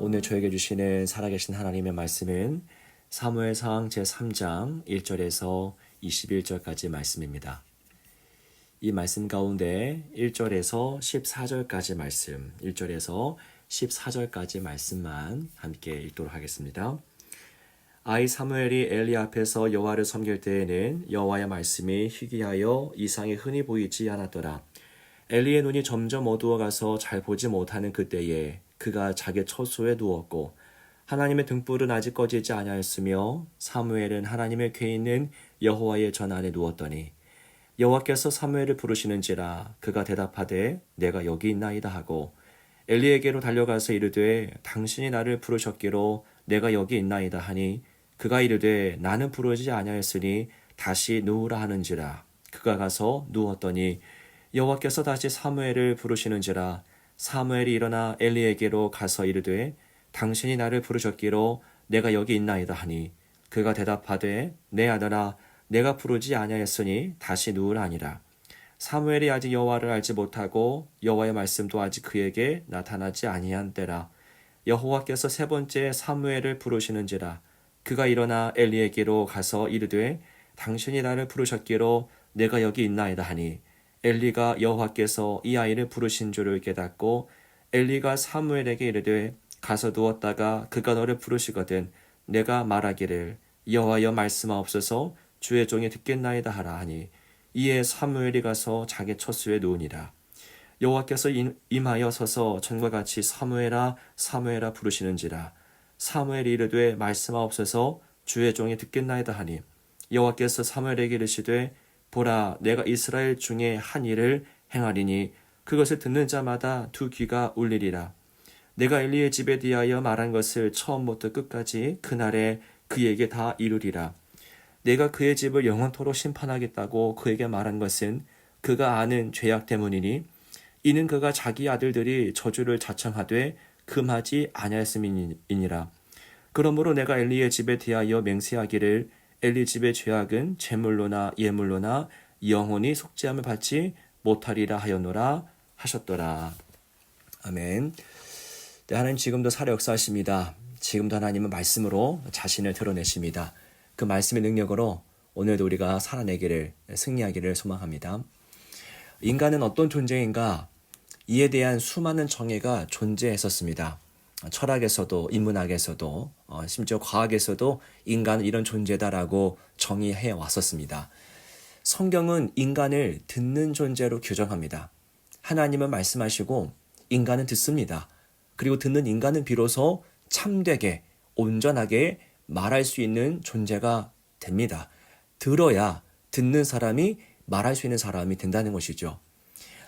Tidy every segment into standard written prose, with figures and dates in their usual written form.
오늘 저에게 주시는 살아계신 하나님의 말씀은 사무엘상 제3장 1절에서 21절까지 말씀입니다. 이 말씀 가운데 1절에서 14절까지 말씀, 1절에서 14절까지 말씀만 함께 읽도록 하겠습니다. 아이 사무엘이 엘리 앞에서 여호와를 섬길 때에는 여호와의 말씀이 희귀하여 이상이 흔히 보이지 않았더라. 엘리의 눈이 점점 어두워가서 잘 보지 못하는 그때에 그가 자기 처소에 누웠고 하나님의 등불은 아직 꺼지지 아니하였으며 사무엘은 하나님의 궤 있는 여호와의 전 안에 누웠더니 여호와께서 사무엘을 부르시는지라 그가 대답하되 내가 여기 있나이다 하고 엘리에게로 달려가서 이르되 당신이 나를 부르셨기로 내가 여기 있나이다 하니 그가 이르되 나는 부르지 아니하였으니 다시 누우라 하는지라 그가 가서 누웠더니 여호와께서 다시 사무엘을 부르시는지라 사무엘이 일어나 엘리에게로 가서 이르되 당신이 나를 부르셨기로 내가 여기 있나이다 하니 그가 대답하되 내 아들아 내가 부르지 아니하였으니 다시 누우라 하니라. 사무엘이 아직 여호와를 알지 못하고 여호와의 말씀도 아직 그에게 나타나지 아니한 때라. 여호와께서 세 번째 사무엘을 부르시는지라 그가 일어나 엘리에게로 가서 이르되 당신이 나를 부르셨기로 내가 여기 있나이다 하니 엘리가 여호와께서 이 아이를 부르신 줄을 깨닫고 엘리가 사무엘에게 이르되 가서 누웠다가 그가 너를 부르시거든 내가 말하기를 여호와여 말씀하옵소서 주의 종이 듣겠나이다 하라 하니 이에 사무엘이 가서 자기 처소에 누우니라. 여호와께서 임하여 서서 전과 같이 사무엘아 사무엘아 부르시는지라 사무엘이 이르되 말씀하옵소서 주의 종이 듣겠나이다 하니 여호와께서 사무엘에게 이르시되 보라 내가 이스라엘 중에 한 일을 행하리니 그것을 듣는 자마다 두 귀가 울리리라. 내가 엘리의 집에 대하여 말한 것을 처음부터 끝까지 그날에 그에게 다 이루리라. 내가 그의 집을 영원토록 심판하겠다고 그에게 말한 것은 그가 아는 죄악 때문이니 이는 그가 자기 아들들이 저주를 자청하되 금하지 아니하였음이니라. 그러므로 내가 엘리의 집에 대하여 맹세하기를 엘리 집의 죄악은 제물로나 예물로나 영원히 속죄함을 받지 못하리라 하였노라 하셨더라. 아멘. 네, 하나님 지금도 살아 역사하십니다. 지금도 하나님은 말씀으로 자신을 드러내십니다. 그 말씀의 능력으로 오늘도 우리가 살아내기를 승리하기를 소망합니다. 인간은 어떤 존재인가? 이에 대한 수많은 정의가 존재했었습니다. 철학에서도 인문학에서도 심지어 과학에서도 인간은 이런 존재다라고 정의해 왔었습니다. 성경은 인간을 듣는 존재로 규정합니다. 하나님은 말씀하시고 인간은 듣습니다. 그리고 듣는 인간은 비로소 참되게 온전하게 말할 수 있는 존재가 됩니다. 들어야 듣는 사람이 말할 수 있는 사람이 된다는 것이죠.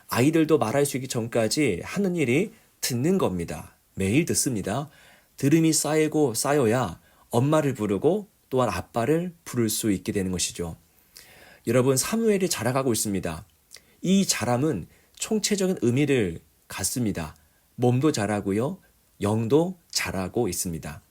아이들도 말할 수 있기 전까지 하는 일이 듣는 겁니다. 매일 듣습니다. 들음이 쌓이고 쌓여야 엄마를 부르고 또한 아빠를 부를 수 있게 되는 것이죠. 여러분, 사무엘이 자라가고 있습니다. 이 자람은 총체적인 의미를 갖습니다. 몸도 자라고요. 영도 자라고 있습니다.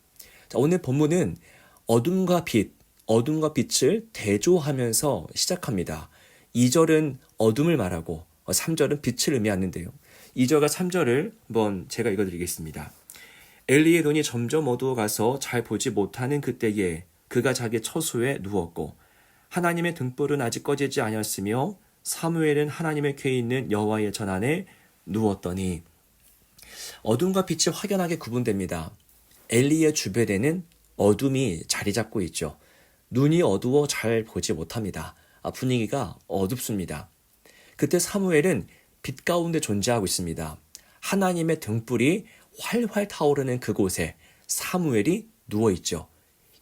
자, 오늘 본문은 어둠과 빛을 대조하면서 시작합니다. 2절은 어둠을 말하고 3절은 빛을 의미하는데요. 2절과 3절을 한번 제가 읽어드리겠습니다. 엘리의 눈이 점점 어두워가서 잘 보지 못하는 그때에 그가 자기 처소에 누웠고 하나님의 등불은 아직 꺼지지 아니었으며 사무엘은 하나님의 궤에 있는 여호와의 전 안에 누웠더니 어둠과 빛이 확연하게 구분됩니다. 엘리의 주변에는 어둠이 자리 잡고 있죠. 눈이 어두워 잘 보지 못합니다. 분위기가 어둡습니다. 그때 사무엘은 빛 가운데 존재하고 있습니다. 하나님의 등불이 활활 타오르는 그곳에 사무엘이 누워있죠.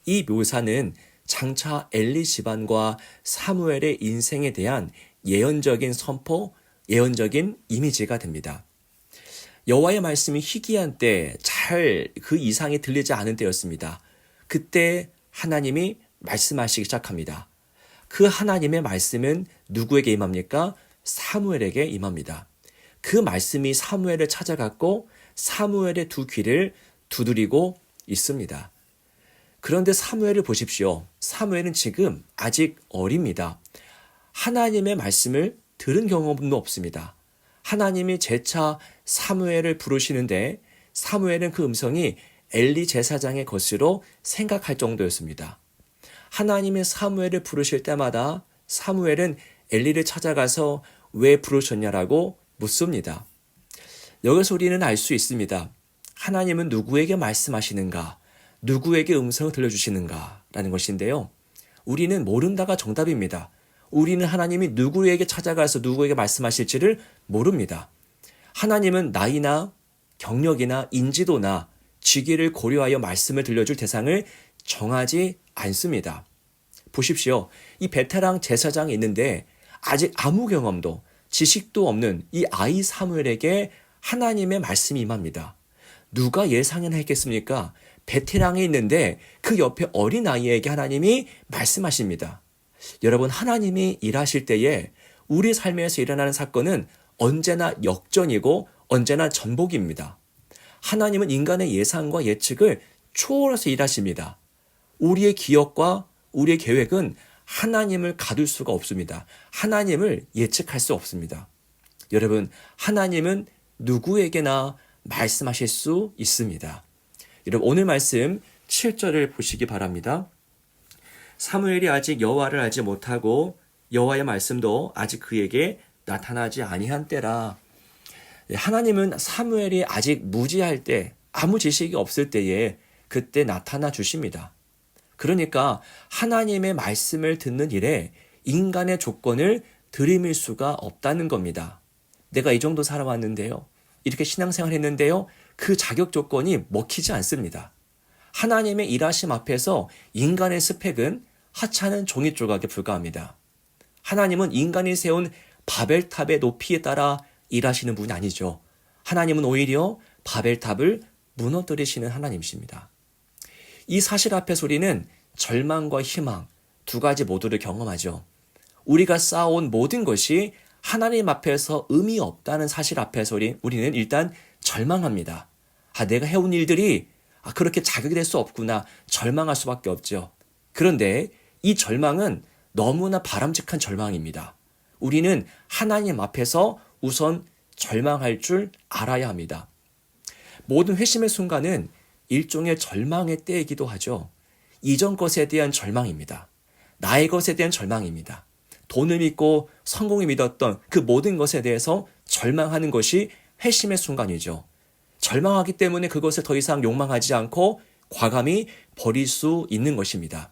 이 묘사는 장차 엘리 집안과 사무엘의 인생에 대한 예언적인 선포, 예언적인 이미지가 됩니다. 여호와의 말씀이 희귀한 때 잘 그 이상이 들리지 않은 때였습니다. 그때 하나님이 말씀하시기 시작합니다. 그 하나님의 말씀은 누구에게 임합니까? 사무엘에게 임합니다. 그 말씀이 사무엘을 찾아갔고 사무엘의 두 귀를 두드리고 있습니다. 그런데 사무엘을 보십시오. 사무엘은 지금 아직 어립니다. 하나님의 말씀을 들은 경험도 없습니다. 하나님이 재차 사무엘을 부르시는데 사무엘은 그 음성이 엘리 제사장의 것으로 생각할 정도였습니다. 하나님의 사무엘을 부르실 때마다 사무엘은 엘리를 찾아가서 왜 부르셨냐라고 묻습니다. 여기서 우리는 알 수 있습니다. 하나님은 누구에게 말씀하시는가, 누구에게 음성을 들려주시는가 라는 것인데요. 우리는 모른다가 정답입니다. 우리는 하나님이 누구에게 찾아가서 누구에게 말씀하실지를 모릅니다. 하나님은 나이나 경력이나 인지도나 직위를 고려하여 말씀을 들려줄 대상을 정하지 않습니다. 보십시오. 이 베테랑 제사장이 있는데 아직 아무 경험도 지식도 없는 이 아이 사무엘에게 하나님의 말씀이 임합니다. 누가 예상이나 했겠습니까? 베테랑이 있는데 그 옆에 어린아이에게 하나님이 말씀하십니다. 여러분, 하나님이 일하실 때에 우리 삶에서 일어나는 사건은 언제나 역전이고 언제나 전복입니다. 하나님은 인간의 예상과 예측을 초월해서 일하십니다. 우리의 기억과 우리의 계획은 하나님을 가둘 수가 없습니다. 하나님을 예측할 수 없습니다. 여러분, 하나님은 누구에게나 말씀하실 수 있습니다. 여러분, 오늘 말씀 7절을 보시기 바랍니다. 사무엘이 아직 여호와를 알지 못하고 여호와의 말씀도 아직 그에게 나타나지 아니한 때라. 하나님은 사무엘이 아직 무지할 때, 아무 지식이 없을 때에 그때 나타나 주십니다. 그러니까 하나님의 말씀을 듣는 일에 인간의 조건을 들이밀 수가 없다는 겁니다. 내가 이 정도 살아왔는데요, 이렇게 신앙생활 했는데요, 그 자격 조건이 먹히지 않습니다. 하나님의 일하심 앞에서 인간의 스펙은 하찮은 종이 조각에 불과합니다. 하나님은 인간이 세운 바벨탑의 높이에 따라 일하시는 분이 아니죠. 하나님은 오히려 바벨탑을 무너뜨리시는 하나님이십니다. 이 사실 앞에서 우리는 절망과 희망 두 가지 모두를 경험하죠. 우리가 쌓아온 모든 것이 하나님 앞에서 의미 없다는 사실 앞에서 우리는 일단 절망합니다. 내가 해온 일들이 그렇게 자격이 될 수 없구나, 절망할 수밖에 없죠. 그런데 이 절망은 너무나 바람직한 절망입니다. 우리는 하나님 앞에서 우선 절망할 줄 알아야 합니다. 모든 회심의 순간은 일종의 절망의 때이기도 하죠. 이전 것에 대한 절망입니다. 나의 것에 대한 절망입니다. 돈을 믿고 성공을 믿었던 그 모든 것에 대해서 절망하는 것이 회심의 순간이죠. 절망하기 때문에 그것을 더 이상 욕망하지 않고 과감히 버릴 수 있는 것입니다.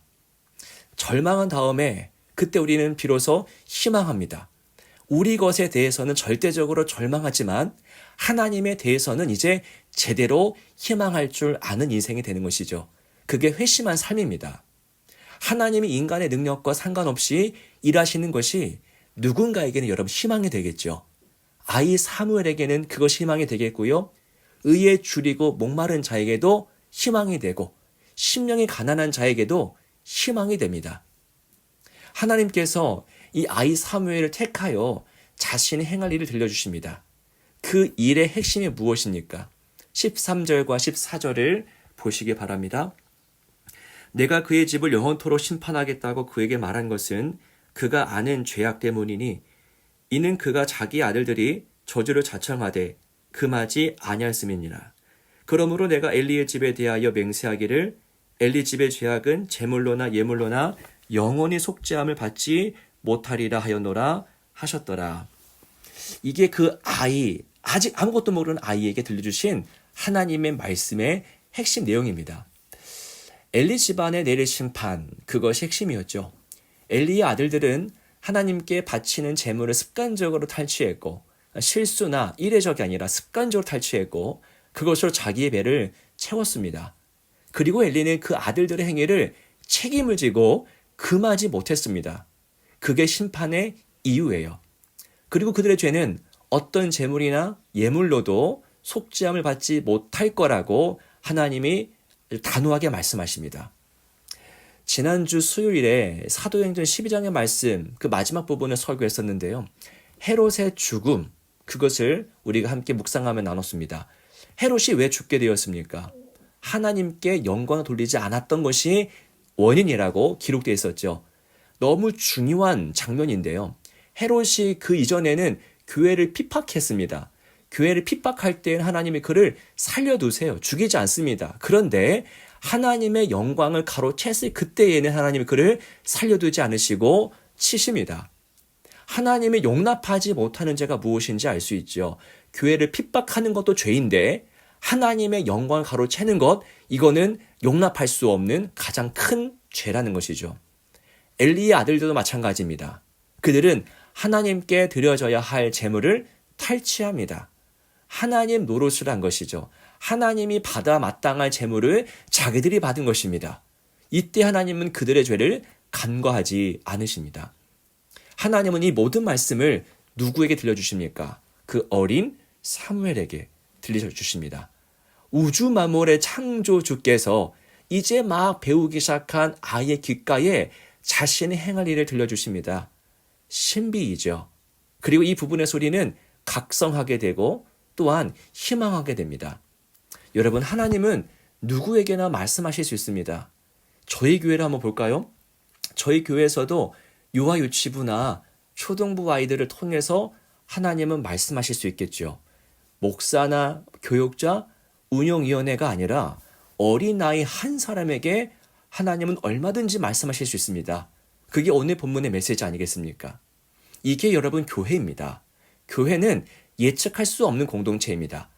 절망한 다음에 그때 우리는 비로소 희망합니다. 우리 것에 대해서는 절대적으로 절망하지만 하나님에 대해서는 이제 제대로 희망할 줄 아는 인생이 되는 것이죠. 그게 회심한 삶입니다. 하나님이 인간의 능력과 상관없이 일하시는 것이 누군가에게는 여러분 희망이 되겠죠. 아이 사무엘에게는 그것이 희망이 되겠고요. 의에 줄이고 목마른 자에게도 희망이 되고 심령이 가난한 자에게도 희망이 됩니다. 하나님께서 이 아이 사무엘을 택하여 자신이 행할 일을 들려주십니다. 그 일의 핵심이 무엇입니까? 13절과 14절을 보시기 바랍니다. 내가 그의 집을 영원토록 심판하겠다고 그에게 말한 것은 그가 아는 죄악 때문이니 이는 그가 자기 아들들이 저주를 자청하되 금하지 아니하였음이니라. 그러므로 내가 엘리의 집에 대하여 맹세하기를 엘리 집의 죄악은 제물로나 예물로나 영원히 속죄함을 받지 못하리라 하였노라 하셨더라. 이게 그 아이, 아직 아무것도 모르는 아이에게 들려주신 하나님의 말씀의 핵심 내용입니다. 엘리 집안에 내릴 심판, 그것이 핵심이었죠. 엘리의 아들들은 하나님께 바치는 제물을 습관적으로 탈취했고 실수나 이례적이 아니라 습관적으로 탈취했고 그것으로 자기의 배를 채웠습니다. 그리고 엘리는 그 아들들의 행위를 책임을 지고 금하지 못했습니다. 그게 심판의 이유예요. 그리고 그들의 죄는 어떤 제물이나 예물로도 속죄함을 받지 못할 거라고 하나님이 단호하게 말씀하십니다. 지난주 수요일에 사도행전 12장의 말씀, 그 마지막 부분을 설교했었는데요. 헤롯의 죽음, 그것을 우리가 함께 묵상하며 나눴습니다. 헤롯이 왜 죽게 되었습니까? 하나님께 영광을 돌리지 않았던 것이 원인이라고 기록되어 있었죠. 너무 중요한 장면인데요. 헤롯이 그 이전에는 교회를 핍박했습니다. 교회를 핍박할 때는 하나님이 그를 살려두세요. 죽이지 않습니다. 그런데 하나님의 영광을 가로챘을 그때에는 하나님이 그를 살려두지 않으시고 치십니다. 하나님이 용납하지 못하는 죄가 무엇인지 알 수 있죠. 교회를 핍박하는 것도 죄인데 하나님의 영광을 가로채는 것, 이거는 용납할 수 없는 가장 큰 죄라는 것이죠. 엘리의 아들들도 마찬가지입니다. 그들은 하나님께 드려져야 할 제물을 탈취합니다. 하나님 노릇을 한 것이죠. 하나님이 받아 마땅할 제물을 자기들이 받은 것입니다. 이때 하나님은 그들의 죄를 간과하지 않으십니다. 하나님은 이 모든 말씀을 누구에게 들려주십니까? 그 어린 사무엘에게 들려주십니다. 우주 만물의 창조주께서 이제 막 배우기 시작한 아이의 귓가에 자신의 행할 일을 들려주십니다. 신비이죠. 그리고 이 부분의 소리는 각성하게 되고 또한 희망하게 됩니다. 여러분, 하나님은 누구에게나 말씀하실 수 있습니다. 저희 교회를 한번 볼까요? 저희 교회에서도 유아유치부나 초등부 아이들을 통해서 하나님은 말씀하실 수 있겠죠. 목사나 교육자, 운영위원회가 아니라 어린아이 한 사람에게 하나님은 얼마든지 말씀하실 수 있습니다. 그게 오늘 본문의 메시지 아니겠습니까? 이게 여러분 교회입니다. 교회는 예측할 수 없는 공동체입니다.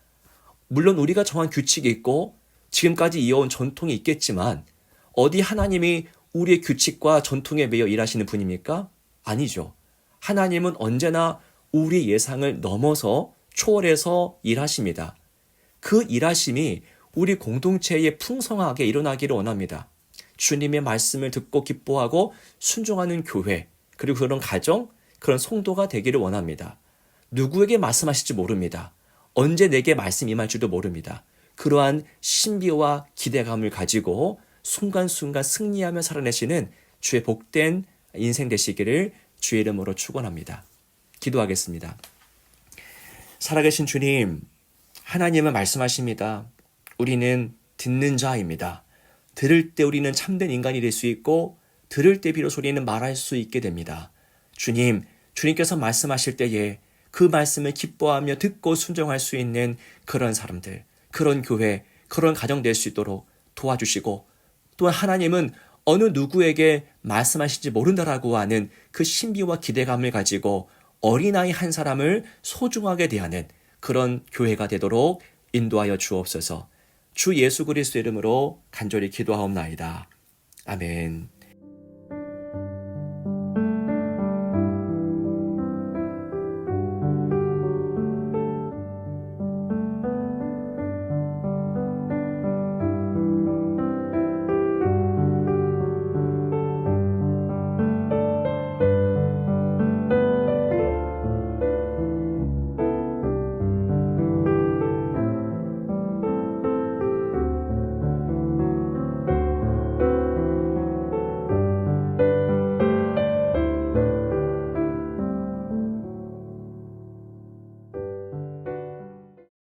물론 우리가 정한 규칙이 있고 지금까지 이어온 전통이 있겠지만 어디 하나님이 우리의 규칙과 전통에 매여 일하시는 분입니까? 아니죠. 하나님은 언제나 우리 예상을 넘어서 초월해서 일하십니다. 그 일하심이 우리 공동체에 풍성하게 일어나기를 원합니다. 주님의 말씀을 듣고 기뻐하고 순종하는 교회, 그리고 그런 가정, 그런 성도가 되기를 원합니다. 누구에게 말씀하실지 모릅니다. 언제 내게 말씀 임할지도 모릅니다. 그러한 신비와 기대감을 가지고 순간순간 승리하며 살아내시는 주의 복된 인생 되시기를 주의 이름으로 축원합니다. 기도하겠습니다. 살아계신 주님, 하나님은 말씀하십니다. 우리는 듣는 자입니다. 들을 때 우리는 참된 인간이 될 수 있고 들을 때 비로소 우리는 말할 수 있게 됩니다. 주님, 주님께서 말씀하실 때에 그 말씀을 기뻐하며 듣고 순종할 수 있는 그런 사람들, 그런 교회, 그런 가정 될 수 있도록 도와주시고, 또한 하나님은 어느 누구에게 말씀하실지 모른다라고 하는 그 신비와 기대감을 가지고 어린아이 한 사람을 소중하게 대하는 그런 교회가 되도록 인도하여 주옵소서. 주 예수 그리스도 이름으로 간절히 기도하옵나이다. 아멘.